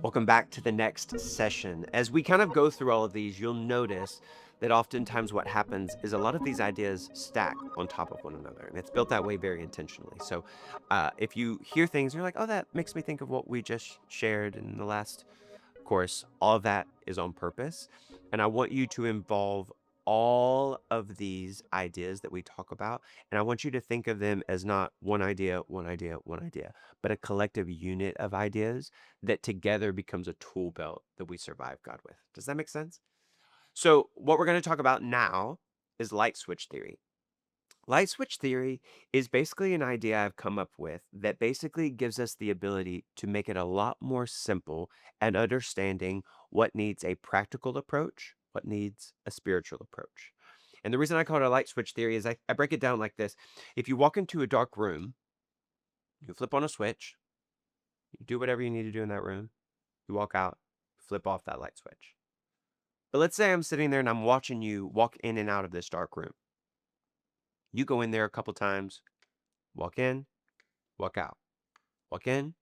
Welcome back to the next session. As we kind of go through all of these, you'll notice that oftentimes what happens is a lot of these ideas stack on top of one another, and it's built that way very intentionally. So, if you hear things, you're like, "Oh, that makes me think of what we just shared in the last course." All of that is on purpose, and I want you to involve all of these ideas that we talk about, and I want you to think of them as not one idea, one idea, one idea, but a collective unit of ideas that together becomes a tool belt that we survive God with. Does that make sense? So, what we're going to talk about now is light switch theory. Light switch theory is basically an idea I've come up with that basically gives us the ability to make it a lot more simple and understanding what needs a practical approach, what needs a spiritual approach. And the reason I call it a light switch theory is I break it down like this. If you walk into a dark room, you flip on a switch, you do whatever you need to do in that room, you walk out, flip off that light switch. But let's say I'm sitting there and I'm watching you walk in and out of this dark room. You go in there a couple times, walk in, walk out, walk in,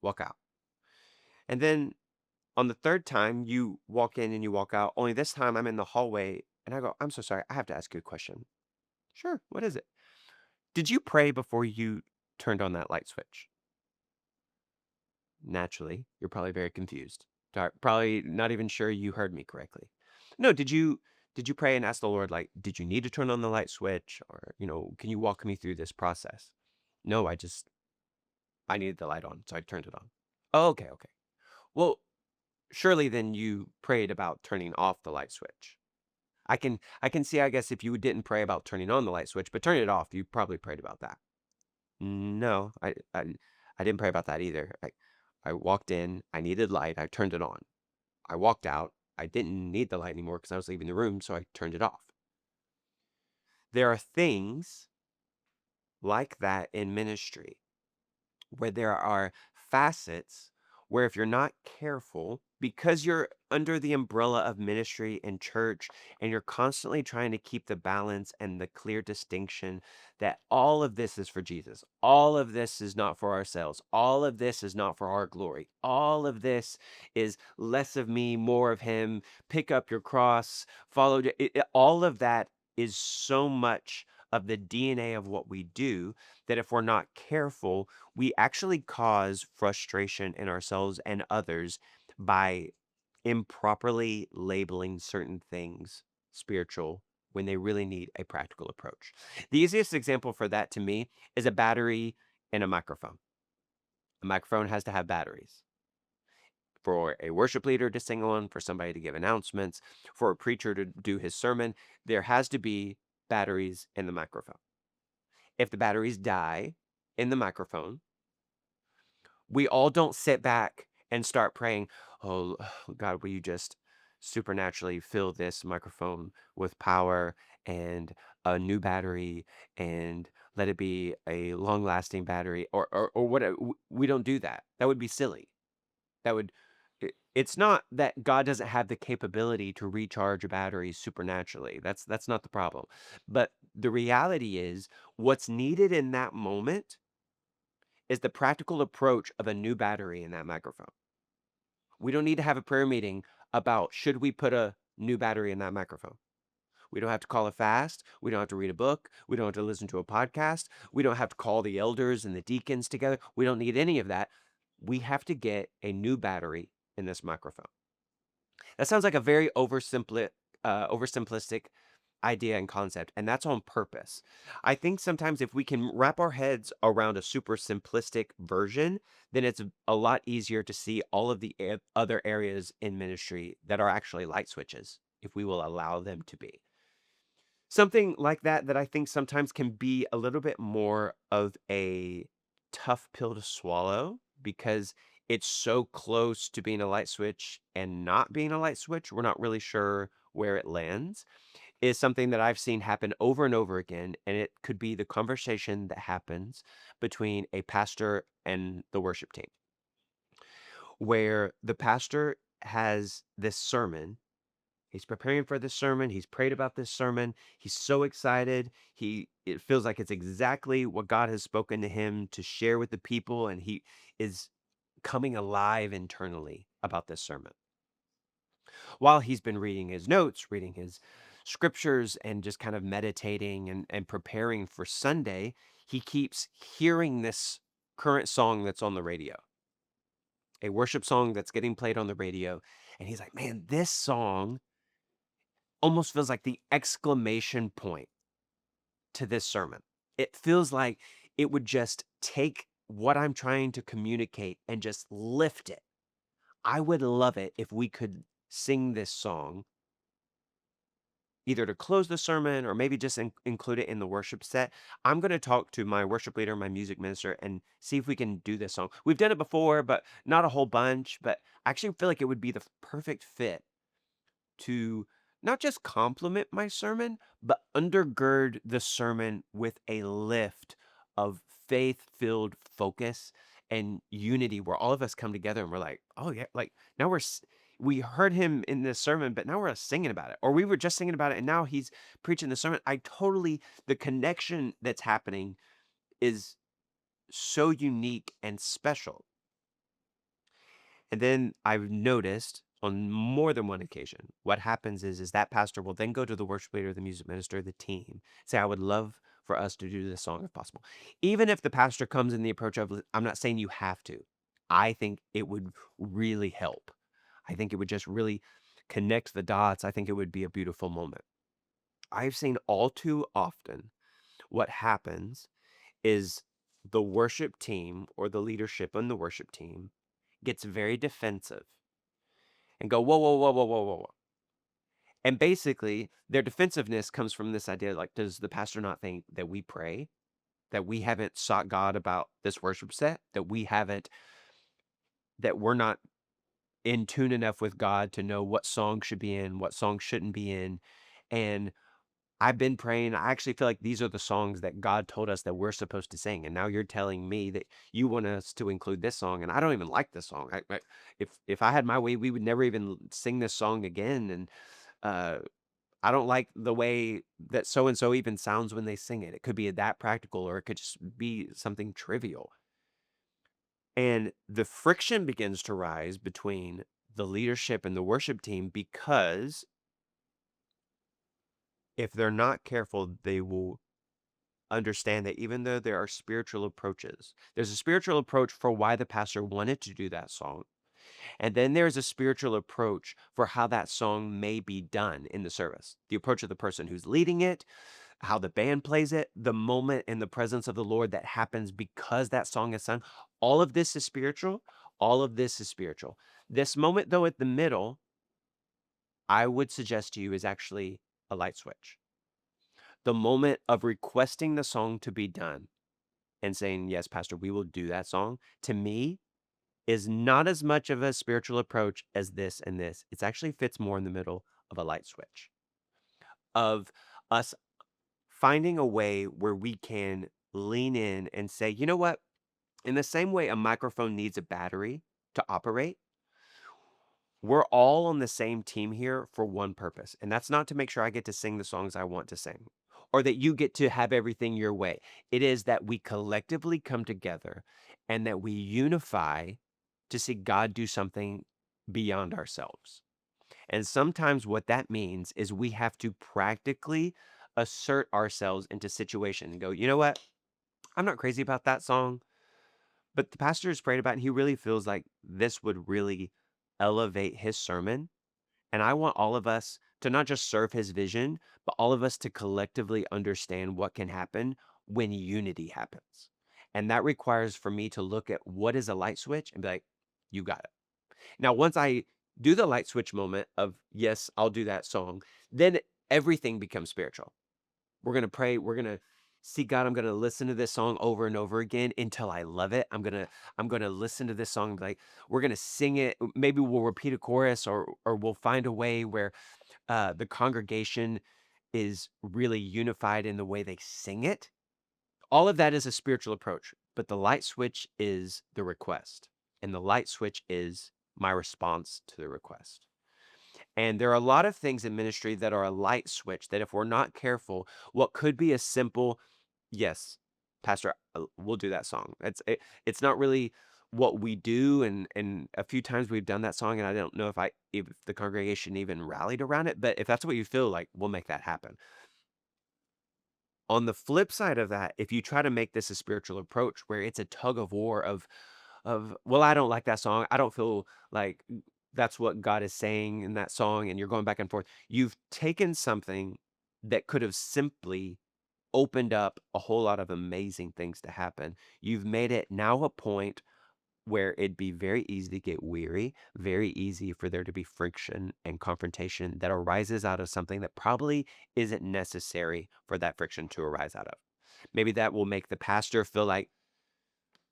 walk out. And then on the third time, you walk in and you walk out. Only this time I'm in the hallway and I go, "I'm so sorry. I have to ask you a question." "Sure. What is it?" "Did you pray before you turned on that light switch?" Naturally, you're probably very confused. Probably not even sure you heard me correctly. No, did you pray and ask the Lord, like, did you need to turn on the light switch? Or, can you walk me through this process? No, I needed the light on, so I turned it on. Oh, okay, okay. Well, surely then you prayed about turning off the light switch. I can see, I guess, if you didn't pray about turning on the light switch, but turning it off, you probably prayed about that. No, I didn't pray about that either. I walked in, I needed light, I turned it on. I walked out, I didn't need the light anymore because I was leaving the room, so I turned it off. There are things like that in ministry where there are facets where if you're not careful, because you're under the umbrella of ministry and church, and you're constantly trying to keep the balance and the clear distinction that all of this is for Jesus, all of this is not for ourselves, all of this is not for our glory, all of this is less of me, more of Him, pick up your cross, follow, all of that is so much of the DNA of what we do that if we're not careful, we actually cause frustration in ourselves and others by improperly labeling certain things spiritual when they really need a practical approach. The easiest example for that to me is a battery in a microphone. A microphone has to have batteries. For a worship leader to sing on, for somebody to give announcements, for a preacher to do his sermon, there has to be batteries in the microphone. If the batteries die in the microphone, we all don't sit back and start praying, "Oh, God, will you just supernaturally fill this microphone with power and a new battery and let it be a long-lasting battery," or what? We don't do that. That would be silly. That would it's not that God doesn't have the capability to recharge a battery supernaturally. That's not the problem. But the reality is what's needed in that moment is the practical approach of a new battery in that microphone. We don't need to have a prayer meeting about should we put a new battery in that microphone. We don't have to call a fast. We don't have to read a book. We don't have to listen to a podcast. We don't have to call the elders and the deacons together. We don't need any of that. We have to get a new battery in this microphone. That sounds like a very oversimplistic idea and concept, and that's on purpose. I think sometimes if we can wrap our heads around a super simplistic version, then it's a lot easier to see all of the other areas in ministry that are actually light switches, if we will allow them to be. Something like that I think sometimes can be a little bit more of a tough pill to swallow because it's so close to being a light switch and not being a light switch. We're not really sure where it lands. Is something that I've seen happen over and over again, and it could be the conversation that happens between a pastor and the worship team, where the pastor has this sermon He's preparing for this sermon. He's prayed about this sermon. He's so excited. It feels like it's exactly what God has spoken to him to share with the people, and he is coming alive internally about this sermon. While he's been reading his notes, reading his scriptures, and just kind of meditating and preparing for Sunday, he keeps hearing this current song that's on the radio, a worship song that's getting played on the radio. And he's like, man, this song almost feels like the exclamation point to this sermon. It feels like it would just take what I'm trying to communicate and just lift it. I would love it if we could sing this song either to close the sermon or maybe just include it in the worship set. I'm going to talk to my worship leader, my music minister, and see if we can do this song. We've done it before, but not a whole bunch. But I actually feel like it would be the perfect fit to not just complement my sermon, but undergird the sermon with a lift of faith filled focus and unity where all of us come together and we're like, oh, yeah, like now we heard him in this sermon, but now we're singing about it. Or we were just singing about it and now he's preaching the sermon. The connection that's happening is so unique and special. And then I've noticed on more than one occasion, what happens is that pastor will then go to the worship leader, the music minister, the team, say, I would love for us to do this song if possible. Even if the pastor comes in the approach of, I'm not saying you have to. I think it would really help. I think it would just really connect the dots. I think it would be a beautiful moment. I've seen all too often what happens is the worship team or the leadership on the worship team gets very defensive and go, whoa, whoa, whoa, whoa, whoa, whoa, whoa. And basically, their defensiveness comes from this idea like, does the pastor not think that we pray, that we haven't sought God about this worship set, that we're not in tune enough with God to know what song should be in, what song shouldn't be in? And I've been praying. I actually feel like these are the songs that God told us that we're supposed to sing. And now you're telling me that you want us to include this song, and I don't even like this song. If I had my way, we would never even sing this song again. And uh, I don't like the way that so and so even sounds when they sing it. It could be that practical, or it could just be something trivial. And the friction begins to rise between the leadership and the worship team because if they're not careful, they will understand that even though there are spiritual approaches, there's a spiritual approach for why the pastor wanted to do that song. And then there's a spiritual approach for how that song may be done in the service. The approach of the person who's leading it, how the band plays it, the moment in the presence of the Lord that happens because that song is sung. All of this is spiritual. All of this is spiritual. This moment, though, at the middle, I would suggest to you is actually a light switch. The moment of requesting the song to be done and saying, yes, Pastor, we will do that song, to me, is not as much of a spiritual approach as this and this. It actually fits more in the middle of a light switch, of us finding a way where we can lean in and say, you know what? In the same way a microphone needs a battery to operate, we're all on the same team here for one purpose. And that's not to make sure I get to sing the songs I want to sing or that you get to have everything your way. It is that we collectively come together and that we unify to see God do something beyond ourselves. And sometimes what that means is we have to practically assert ourselves into situation and go, you know what? I'm not crazy about that song, but the pastor has prayed about it, and he really feels like this would really elevate his sermon. And I want all of us to not just serve his vision, but all of us to collectively understand what can happen when unity happens. And that requires for me to look at what is a light switch and be like, you got it. Now, once I do the light switch moment of, yes, I'll do that song, then everything becomes spiritual. We're going to pray. We're going to see God. I'm going to listen to this song over and over again until I love it. I'm going to listen to this song. Like we're going to sing it. Maybe we'll repeat a chorus or we'll find a way where the congregation is really unified in the way they sing it. All of that is a spiritual approach, but the light switch is the request, and the light switch is my response to the request. And there are a lot of things in ministry that are a light switch that if we're not careful, what could be a simple, yes, Pastor, we'll do that song. It's not really what we do, and a few times we've done that song, and I don't know if the congregation even rallied around it, but if that's what you feel like, we'll make that happen. On the flip side of that, if you try to make this a spiritual approach where it's a tug of war of, well, I don't like that song. I don't feel like that's what God is saying in that song, and you're going back and forth. You've taken something that could have simply opened up a whole lot of amazing things to happen. You've made it now a point where it'd be very easy to get weary, very easy for there to be friction and confrontation that arises out of something that probably isn't necessary for that friction to arise out of. Maybe that will make the pastor feel like,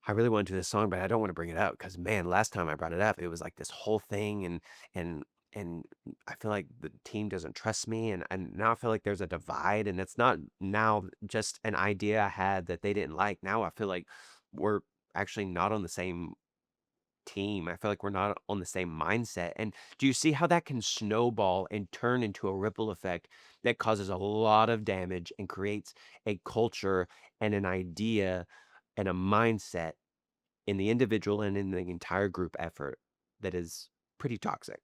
I really want to do this song, but I don't want to bring it up because, man, last time I brought it up, it was like this whole thing, and and I feel like the team doesn't trust me, and now I feel like there's a divide, and it's not now just an idea I had that they didn't like. Now I feel like we're actually not on the same team. I feel like we're not on the same mindset. And do you see how that can snowball and turn into a ripple effect that causes a lot of damage and creates a culture and an idea and a mindset in the individual and in the entire group effort that is pretty toxic,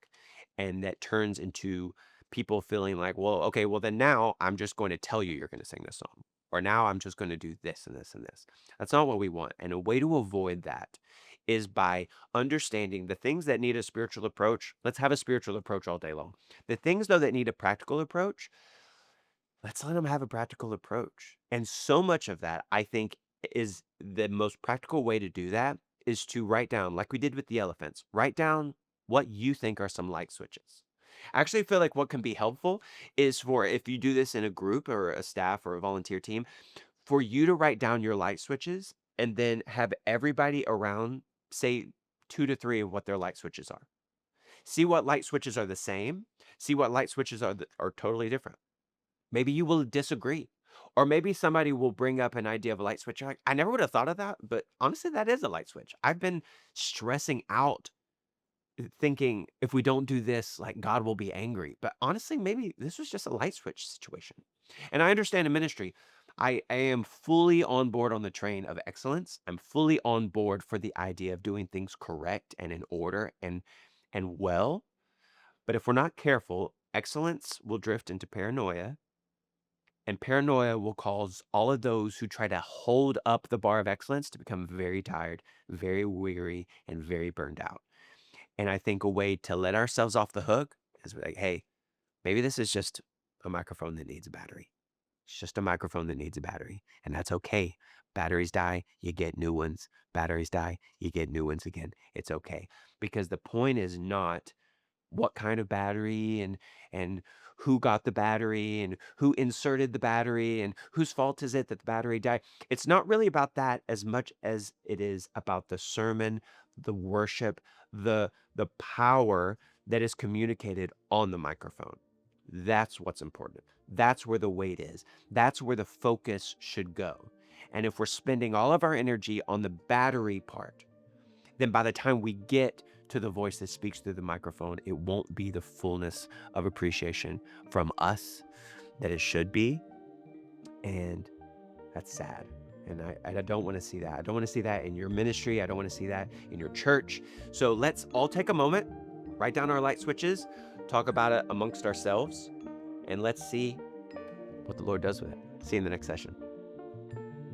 and that turns into people feeling like, well, okay, well, then now I'm just going to tell you you're going to sing this song, or now I'm just going to do this and this and this. That's not what we want. And a way to avoid that is by understanding the things that need a spiritual approach. Let's have a spiritual approach all day long. The things, though, that need a practical approach, let's let them have a practical approach. And so much of that, I think, is the most practical way to do that is to write down, like we did with the elephants, write down what you think are some light switches. I actually feel like what can be helpful is for if you do this in a group or a staff or a volunteer team, for you to write down your light switches and then have everybody around say 2 to 3 of what their light switches are. See what light switches are the same, see what light switches are totally different. Maybe you will disagree. Or maybe somebody will bring up an idea of a light switch. You're like, I never would have thought of that, but honestly, that is a light switch. I've been stressing out thinking if we don't do this, like God will be angry. But honestly, maybe this was just a light switch situation. And I understand in ministry, I am fully on board on the train of excellence. I'm fully on board for the idea of doing things correct and in order and well. But if we're not careful, excellence will drift into paranoia, and paranoia will cause all of those who try to hold up the bar of excellence to become very tired, very weary, and very burned out. And I think a way to let ourselves off the hook is like, hey, maybe this is just a microphone that needs a battery. It's just a microphone that needs a battery, and that's okay. Batteries die, you get new ones. Batteries die, you get new ones again. It's okay. Because the point is not what kind of battery and who got the battery and who inserted the battery and whose fault is it that the battery died. It's not really about that as much as it is about the sermon, the worship, the power that is communicated on the microphone. That's what's important. That's where the weight is. That's where the focus should go. And if we're spending all of our energy on the battery part, then by the time we get to the voice that speaks through the microphone, it won't be the fullness of appreciation from us that it should be. And that's sad. And I don't want to see that. I don't want to see that in your ministry. I don't want to see that in your church. So let's all take a moment, write down our light switches, talk about it amongst ourselves, and let's see what the Lord does with it. See you in the next session.